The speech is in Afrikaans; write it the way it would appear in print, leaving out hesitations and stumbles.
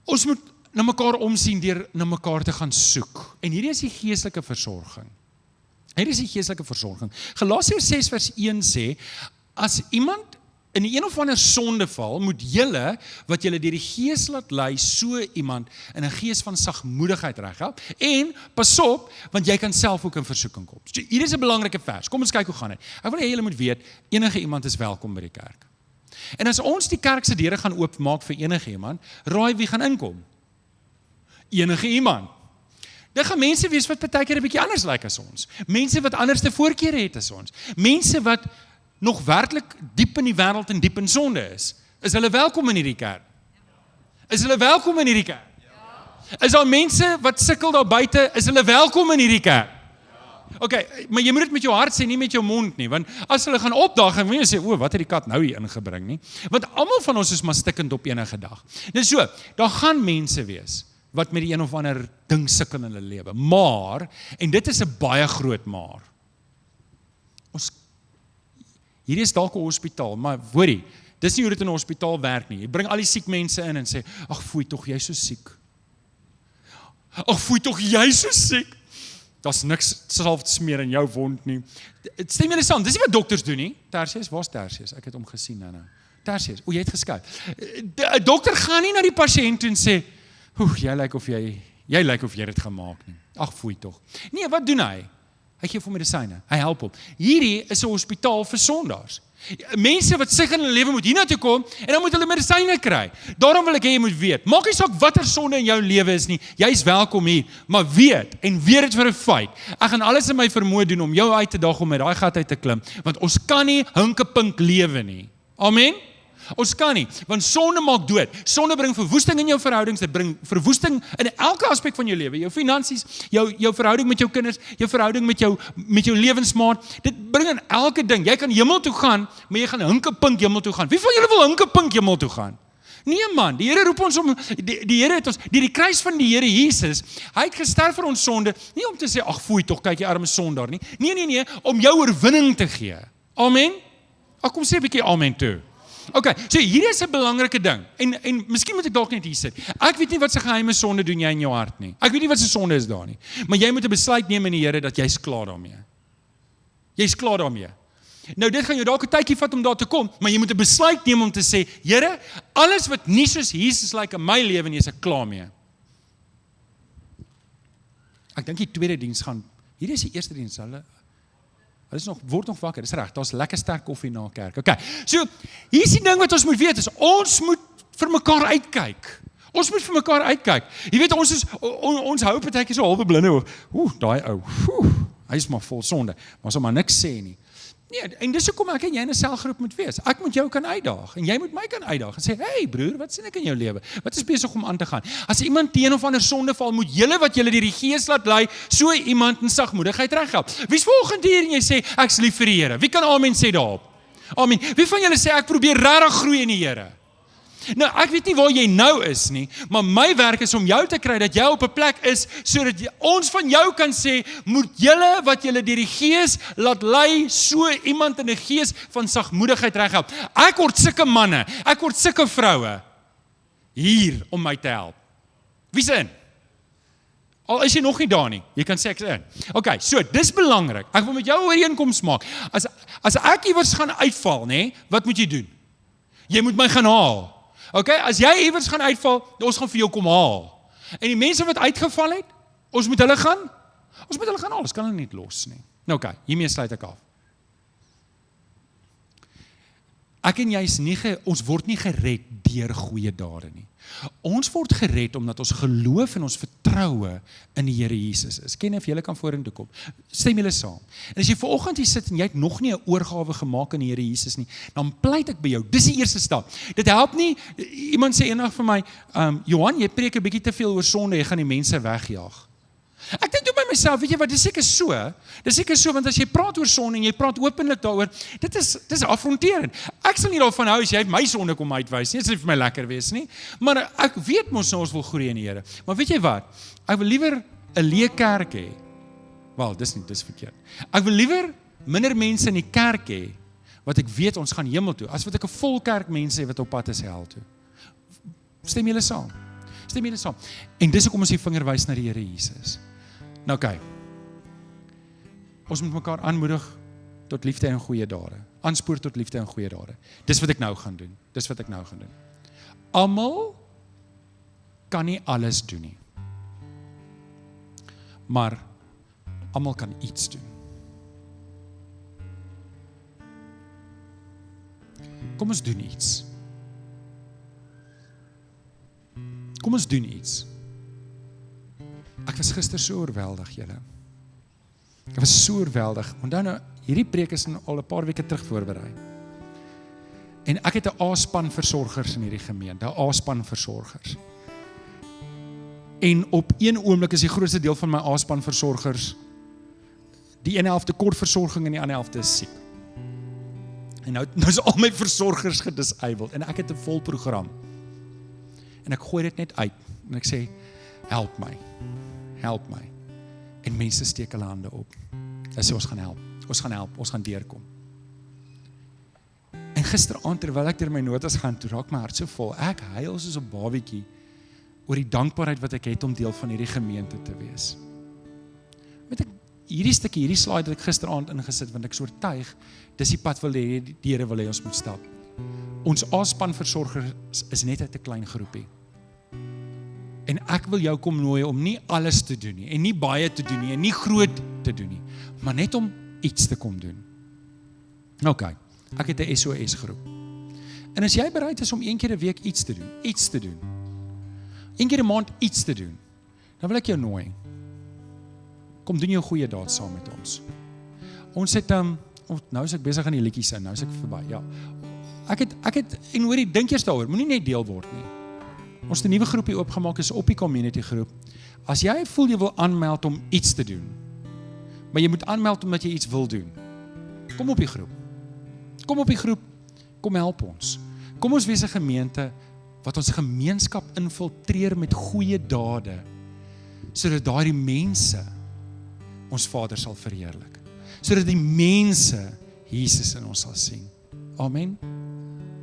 Ons moet na mekaar omsien deur na mekaar te gaan soek. En hierdie is die geestelike versorging. Hierdie is die geestelike versorging. Galasiërs 6 vers 1 sê, as iemand in die een of ander sonde val, moet julle, wat julle deur die gees laat lei, so iemand in 'n gees van sagmoedigheid reghelp. En, pas op, want jy kan self ook in versoeking kom. So, hier is 'n belangrike vers. Kom ons kyk hoe gaan dit. Ek wil hê julle moet weet, enige iemand is welkom by die kerk. En as ons die kerk se deure gaan oopmaak vir enige iemand, raai wie gaan inkom? Enige iemand. Dit gaan mense wees wat partykeer 'n bietjie anders lyk as ons. Mense wat anderste voorkeure het as ons. Mense wat nog werklik diep in die wêreld en diep in sonde is. Is hulle welkom in hierdie kerk? Is hulle welkom in hierdie kerk? Is daar mense wat sukkel daar buite? Is hulle welkom in hierdie kerk? Okay, maar jy moet dit met jou hart sê, nie met jou mond nie, want as hulle gaan opdaag en mense sê, o, wat het die kat nou hier ingebring nie? Want almal van ons is maar stikkend op enige dag. Dis so, daar gaan mense wees wat met die een of ander ding sukkel in hulle lewe. Maar, en dit is 'n baie groot maar. Hierdie is dalk 'n hospitaal, maar hoorie, dis nie hoe dit in 'n hospitaal werk nie. Jy bring al die siek mense in en sê, ag foei tog, jy's so siek. Ag foei tog, jy's so siek. Daar's niks salf te smeer in jou wond nie. Stem julle saam, dis nie wat dokters doen nie. Tersius, waar's Tersius? Ek het hom gesien nou. Tersius, o, jy het geskei. 'n Dokter gaan nie na die pasiënt toe en sê, jy lyk of jy dit gemaak nie. Ag foei tog. Nee, wat doen hy? Hy gee vir medisyne, hy help hom. Hierdie is 'n hospitaal vir sondaars. Mense wat sug in hulle lewe moet hiernatoe kom en dan moet hulle medisyne kry. Daarom wil ek hê jy moet weet, maak nie saak watter sonde in jou lewe is nie, jy is welkom hier, maar weet dit vir 'n feit. Ek gaan alles in my vermoë doen om jou uit te daag om uit daai gat uit te klim, want ons kan nie hinkepink lewe nie. Amen. Ons kan nie, want sonde maak dood. Sonde bring verwoesting in jou verhoudings, dit bring verwoesting in elke aspek van jou lewe, jou finansies, jou verhouding met jou kinders, jou verhouding met jou lewensmaat. Dit bring in elke ding. Jy kan hemel toe gaan, maar jy gaan hinkepink hemel toe gaan. Wie van julle wil hinkepink hemel toe gaan? Nee man, die Here roep ons om, die Here het ons, die kruis van die Here Jesus, hy het gesterf vir ons sonde, nie om te sê, ag foei tog, kyk jy arme sondaar nie. Nee, om jou oorwinning te gee. Amen? Ag kom sê 'n bietjie amen toe. Okay, so hier is 'n belangrike ding, en miskien moet ek dalk net hier sit. Ek weet nie wat se geheime sonde doen jy in jou hart nie. Ek weet nie wat se sonde is daar nie. Maar jy moet 'n besluit neem in die Here dat jy's klaar daarmee. Jy's klaar daarmee. Nou dit gaan jou dalk 'n tydjie vat om daar te kom, maar jy moet 'n besluit neem om te sê, Here, alles wat nie soos Jesus lyk in my lewe nie, is ek klaar mee. Ek dink die tweede diens gaan, hierdie is die eerste diens, hulle word nog wakker, dis reg, daar's lekker sterk koffie na kerk. Okay, so, hier is die ding wat ons moet weet, is ons moet vir mekaar uitkyk. Ons moet vir mekaar uitkyk. Jy weet, ons hou partykeer so halwe blinde, daai ou, hy is maar vol sonde, maar sal maar niks sê nie. Nee, en dis hoekom ek en jy in 'n selgroep moet wees. Ek moet jou kan uitdaag, en jy moet my kan uitdaag, en sê, hey broer, wat sien ek in jou lewe? Wat is besig om aan te gaan? As iemand teen of ander sonde val, moet julle wat julle deur die Gees laat lei, so iemand in sagmoedigheid reghelp. Wie's volgende hier en jy sê, ek's lief vir die Here? Wie kan amen sê daarop? Amen. Wie van julle sê, ek probeer regtig groei in die Here? Nou, ek weet nie waar jy nou is nie, maar my werk is om jou te kry, dat jy op 'n plek is, sodat ons van jou kan sê, moet julle wat julle deur die Gees laat lei, so iemand in 'n gees van sagmoedigheid reghelp. Ek word sulke manne, ek word sulke vroue, hier om my te help. Wie's in? Al is jy nog nie daar nie, jy kan sê ek's in. Okay, so, dis belangrik, ek wil met jou ooreenkoms maak. As ek iewers gaan uitval, nee, wat moet jy doen? Jy moet my gaan haal. Okay, as jy iewers gaan uitval, ons gaan vir jou kom haal. En die mense wat uitgeval het, ons moet hulle gaan haal, ons kan hulle nie los nie. Okay, hiermee sluit ek af. Ek en jy ons word nie gered deur goeie dade nie. Ons word gered omdat ons geloof en ons vertroue in die Here Jesus is. Ken of jy kan vorentoe kom. Stem julle saam. En as jy vanoggend hier sit en jy het nog nie 'n oorgawe gemaak aan die Here Jesus nie, dan pleit ek by jou, dis die eerste stap. Dit help nie, iemand sê eendag vir my, Johan, jy preek 'n bietjie te veel oor sonde, jy gaan die mense wegjaag. Ek dink toe by myself, weet jy wat, dis seker so, want as jy praat oor sonde en jy praat openlik daaroor, dit is afronterend. Ek sal nie daarvan hou as jy my sonde kom uitwys nie, dit sal nie vir my lekker wees nie, maar ek weet mos nou ons wil groei in die Here. Maar weet jy wat, ek wil liewer 'n leë kerk hê. Wel, dis verkeerd. Ek wil liewer minder mense in die kerk hê, wat ek weet ons gaan hemel toe, as wat ek 'n vol kerk mense hê wat op pad is hel toe. Stem julle saam? Stem julle saam? En dis hoekom ons die vinger wys na die Here Jesus. Nou kyk. Ons moet mekaar aanmoedig tot liefde en goeie dade. Aanspoor tot liefde en goeie dade. Dis wat ek nou gaan doen. Almal kan nie alles doen nie. Maar almal kan iets doen. Kom ons doen iets. Ek was gister so oorweldig, julle. Ek was so oorweldig. Onthou nou, hierdie preek is al 'n paar weke terug voorberei. En ek het 'n A-span versorgers in hierdie gemeente, 'n A-span versorgers. En op een oomblik is die grootste deel van my A-span versorgers, die ene helfte kort versorging en die ander helfte is siek. En nou is al my versorgers gedisabled en ek het 'n vol program. En ek gooi dit net uit en ek sê, help my. En mense steek hulle hande op. Hulle sê, ons gaan help, ons gaan deurkom. En gisteraand terwyl ek deur my notas gaan, toe raak my hart so vol. Ek huil soos 'n babietjie oor die dankbaarheid wat ek het om deel van hierdie gemeente te wees. Weet ek, hierdie slide wat ek gisteraand ingesit, want ek is oortuig, dis die pad wat die Here wil hê ons moet stap. Ons A-span versorgers is net uit 'n klein groepie. En ek wil jou kom nooi om nie alles te doen nie, en nie baie te doen nie, en nie groot te doen nie, maar net om iets te kom doen. Ok, ek het 'n SOS groep. En as jy bereid is om 1 keer 'n week iets te doen, 1 keer 'n maand iets te doen, dan wil ek jou nooi. Kom doen jou goeie daad saam met ons. Ons het, nou is ek besig aan die liedjies in, nou is ek verby, ja. Ek het, en hoorie, dink eers daaroor, moenie net deel word nie. Ons het 'n nuwe groepie oopgemaak, is op die community groep. As jy voel jy wil aanmeld om iets te doen, maar jy moet aanmeld omdat jy iets wil doen, kom op die groep, kom help ons. Kom ons wees 'n gemeente wat ons gemeenskap infiltreer met goeie dade, sodat daardie mense ons Vader sal verheerlik, sodat die mense Jesus in ons sal sien. Amen.